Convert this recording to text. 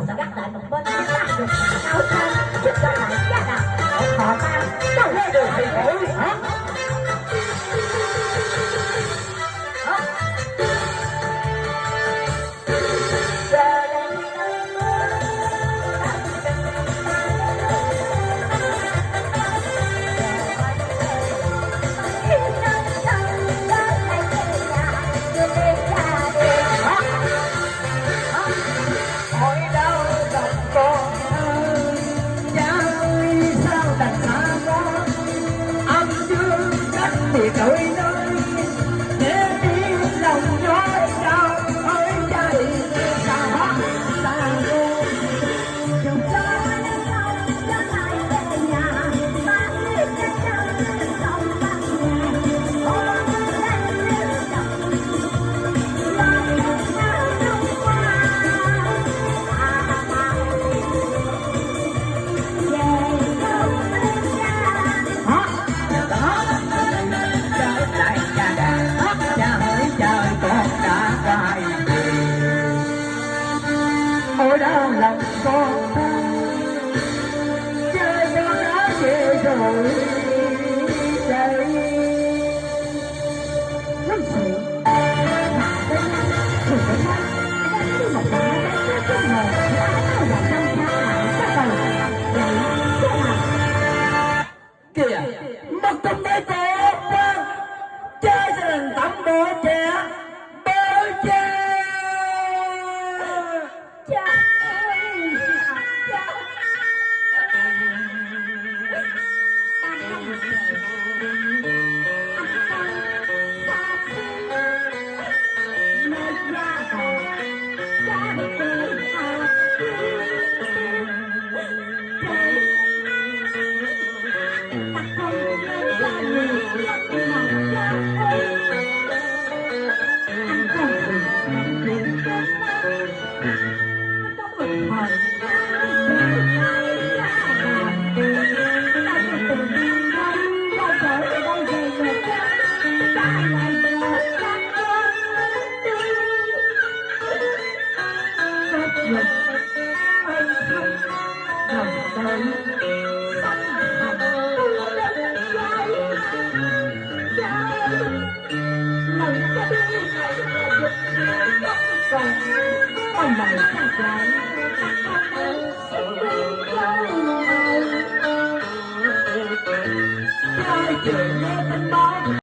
đầu sẽ gác lại một bên chúng ta được áo xanh giúp cho lại gia đình họ ta đâu lên được thì thôi hả? Thì cởi nơi để đi lòng nhói đau ơi trời sao sao luôn chồng cha sao cha lại về nhà ba biết cha cha không bằng nhà ôm lên lên chồng lại nhau đông qua về đâu bên cha hả đó lại cha đã cha hỡi trời con đã quay về ôi đau lòng con chơi cho nó về rồi đây lắm sự mà đây thì phải nói đang đi một bạn đang chơi cái ngồi đã là năm tháng lại các bạn vậy thế nào kìa mất tâm đấy cô cha gia đình tắm bố trẻ bố cha cha ơi cha ông bà cha trái trời chiều nghe tin báo